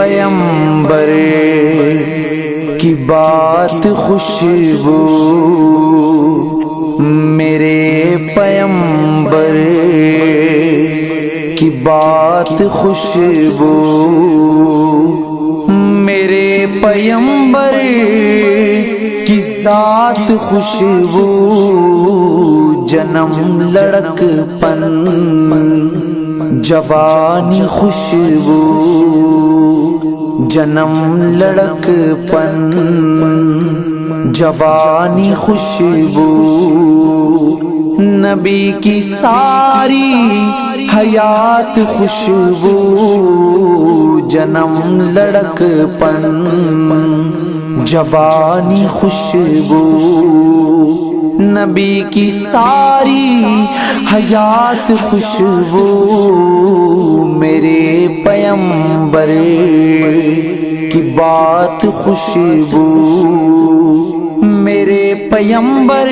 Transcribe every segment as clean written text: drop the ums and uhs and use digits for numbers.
پیمبر کی بات خوشبو، میرے پیمبر کی بات خوشبو، میرے پیمبر کی ذات خوشبو، جنم لڑک پن جوانی خوشبو، جنم لڑک پن جوانی خوشبو، نبی کی ساری حیات خوشبو، جنم لڑک پن جوانی خوشبو، نبی کی ساری حیات خوشبو، میرے پیمبر کی بات خوشبو، میرے پیمبر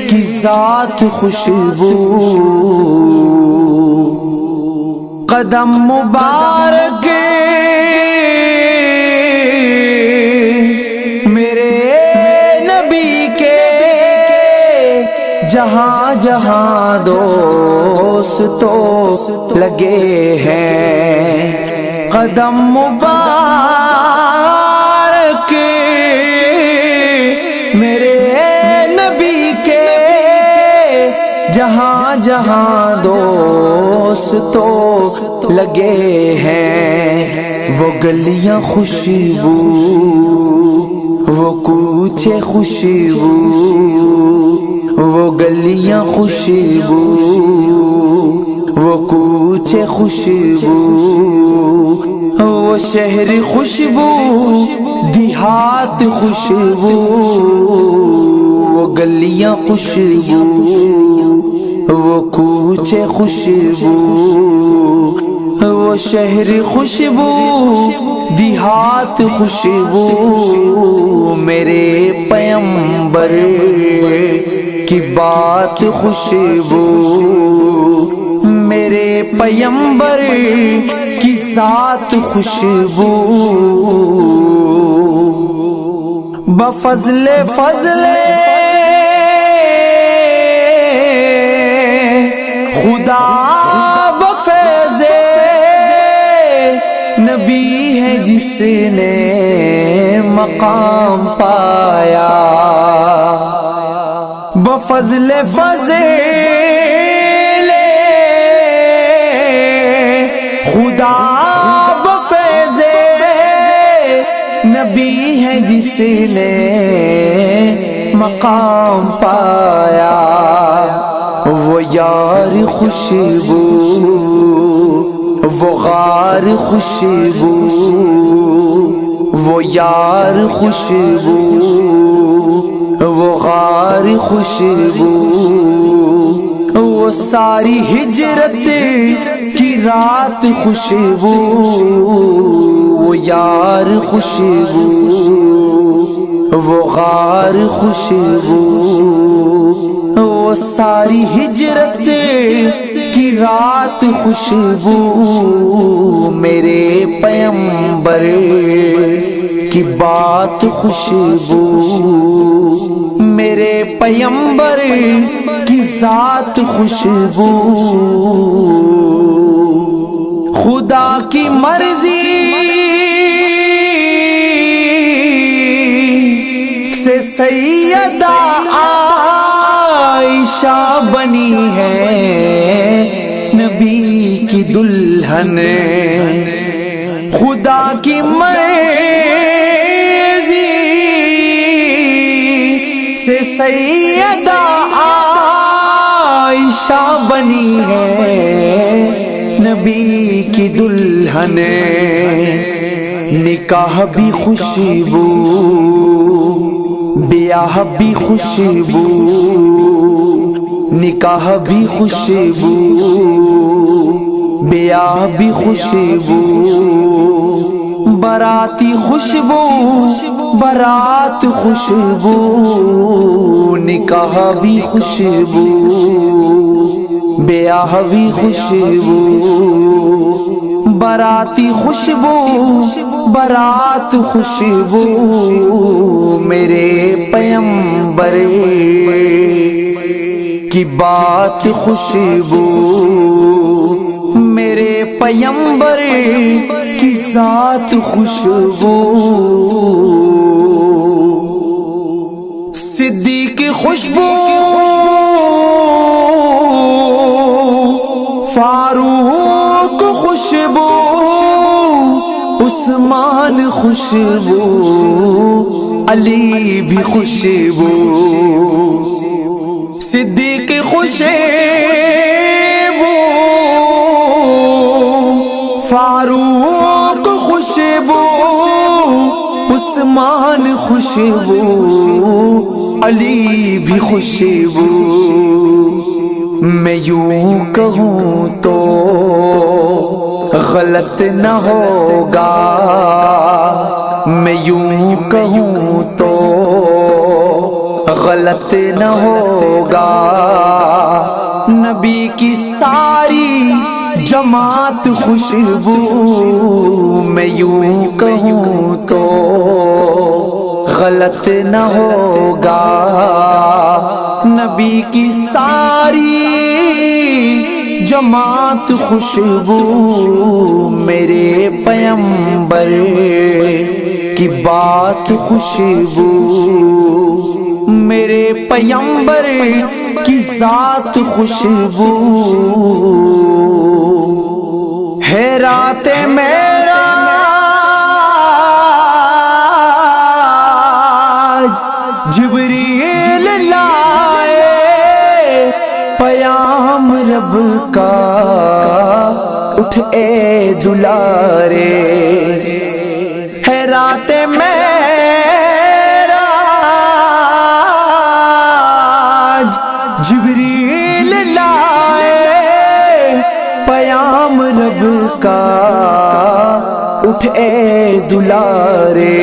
کی ذات خوشبو، قدم مبارک میرے نبی کے جہاں جہاں دوستوں لگے ہیں، قدم مبارک میرے نبی کے جہاں جہاں دوستوں لگے ہیں، وہ گلیاں خوشبو، وہ کوچے خوشبو، وہ گلیاں خوشبو، وہ کوچے خوشبو، وہ شہر خوشبو، دیہات خوشبو، وہ گلیاں خوشبو، وہ کوچے خوشبو، وہ شہر خوشبو، دیہات خوشبو، میرے پیمبر کی بات خوشبو، میرے پیمبر کی ذات خوشبو، بفضل فضل خدا بفیض نبی ہے جس نے مقام پایا، بفضل فضل خدا بفیض نبی ہے جس نے مقام پایا، وہ یار خوشبو، وہ غار خوشبو، وہ یار خوشبو، وہ غار خوشبو، وہ ساری ہجرت کی رات خوشبو، وہ یار خوشبو، وہ غار خوشبو، وہ ساری ہجرت کی رات خوشبو، میرے پیمبر کی بات خوشبو، میرے پیمبر کی ذات خوشبو، خدا کی مرضی سے سیدہ عائشہ بنی ہے نبی کی دلہن، خدا کی مرضی سے سیدہ عائشہ بنی ہے نبی کی دلہن، نکاح بھی خوشبو، بیاہ بھی خوشبو، نکاح بھی خوشبو، بیاہ بھی خوشبو، باراتی خوشبو، بارات خوشبو، نکاح بھی خوشبو، بیاہ بھی خوشبو، براتی خوشبو برات خوشبو میرے پیمبر کی بات خوشبو میرے پیمبر کی ذات خوشبو صدیق خوشبو فاروق خوشبو عثمان خوشبو علی بھی خوشبو صدیق خوشبو فاروق خوشبو عثمان خوشبو علی بھی خوشبو میں یوں کہوں تو غلط نہ ہوگا میں یوں کہوں تو غلط نہ ہوگا نبی کی ساری جماعت خوشبو میں یوں کہوں تو غلط نہ ہوگا نبی کی ساری جماعت خوشبو میرے پیمبر کی بات خوشبو میرے پیمبر کی ذات خوشبو ہے رات معراج جبریل لائے پیام رب کا اٹھ اے دلارے ہے رات معراج جبریل لائے پیام رب کا اٹھ اے دلارے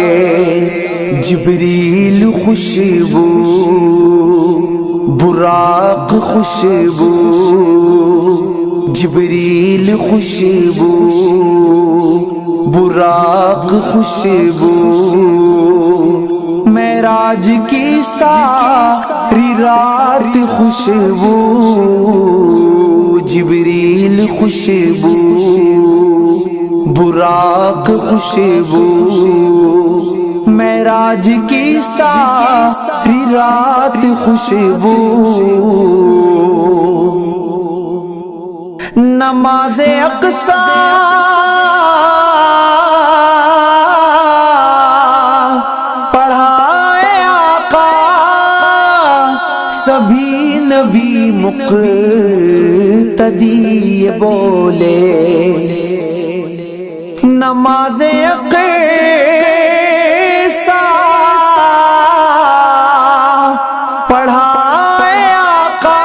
جبریل خوشبو براق خوشبو جبریل خوشبو براق خوشبو معراج کی ساری رات خوشبو جبریل خوشبو براق خوشبو معراج کی ساری رات خوشبو نماز اقصی پڑھائے آقا سبھی نبی مقتدی بولے نماز اقصی پڑھائے آقا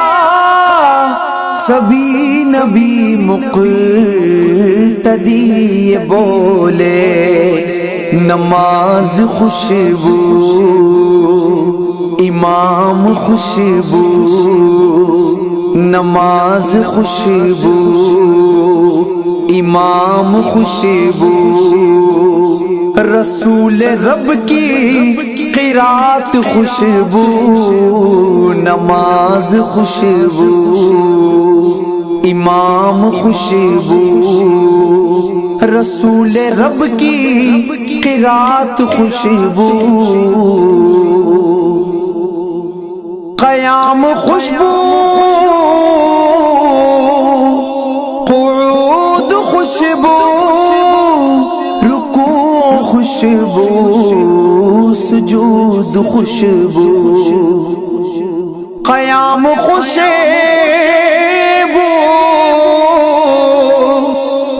سبھی نبی مقتدی بولے نماز خوشبو امام خوشبو نماز خوشبو امام خوشبو رسول رب کی قرات خوشبو نماز خوشبو امام خوشبو رسول رب کی قرات خوشبو قیام خوشبو قعود خوشبو رکوع خوشبو سجود خوشبو قیام خوشبو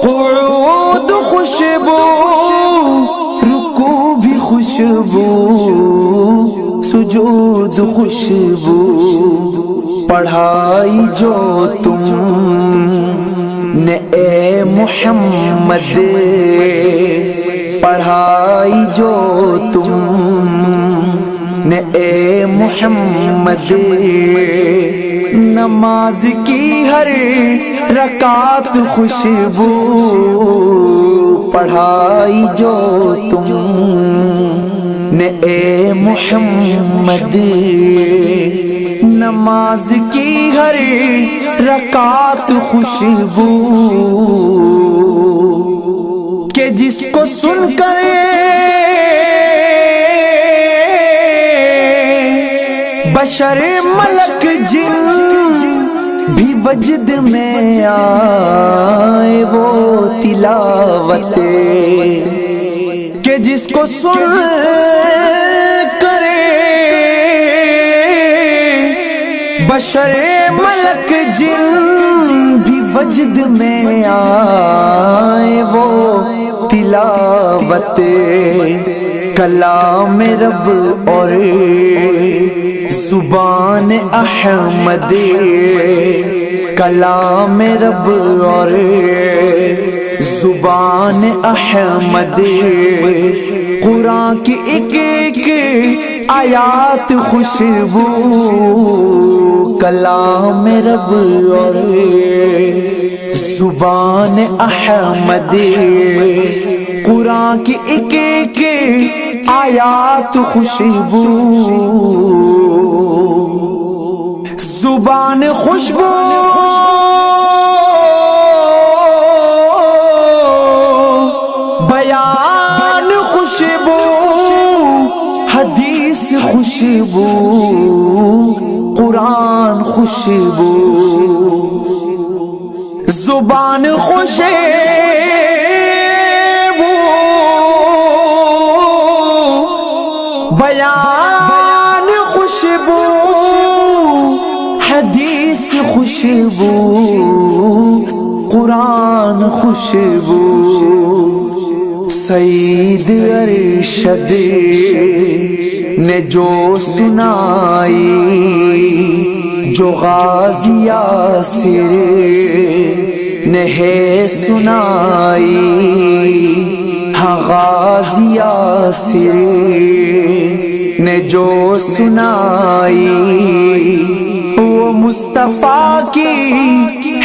قعود خوشبو رکوع بھی خوشبو سجود خوشبو پڑھائی جو تم نے اے محمد پڑھائی جو تم نے اے محمد نماز کی ہر رکعت خوشبو پڑھائی جو تم نے اے محمد، نماز کی ہر رکعت خوشبو کہ جس کو سن کر بشر ملک جن بھی وجد میں آئے وہ تلاوت کہ جس کو سن کرے بشر ملک جن بھی وجد میں آئے وہ تلاوت کلام رب اور زبان احمد، کلام رب اور زبان احمد، قرآن کی ایک ایک آیات خوشبو، کلام رب اور زبان احمد، قرآن کی ایک ایک آیات خوشبو، زبان خوشبو بیان خوشبو، حدیث خوشبو، قرآن خوشبو، زبان خوشبو بیان خوشبو، حدیث خوشبو، قرآن خوشبو، سعید ارشد نے جو سنائی، جو غازی یاسر نے ہے سنائی، ہاں غازی یاسر نے جو سنائی، وہ مصطفیٰ کی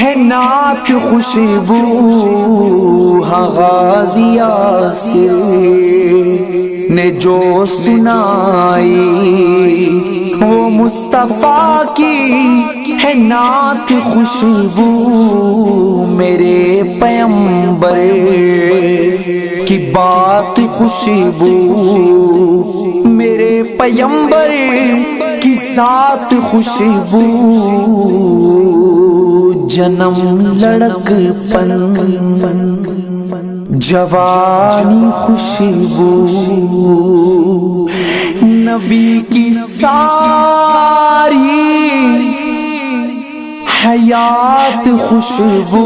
ہے نعت خوشبو، ہاں غازی یاسر نے جو سنائی، وہ مصطفیٰ کی ہے نعت خوشبو، میرے پیمبر کی بات خوشبو، میرے پیمبر کی ذات خوشبو، جنم لڑک پن جوانی خوشبو، نبی کی ساری حیات خوشبو،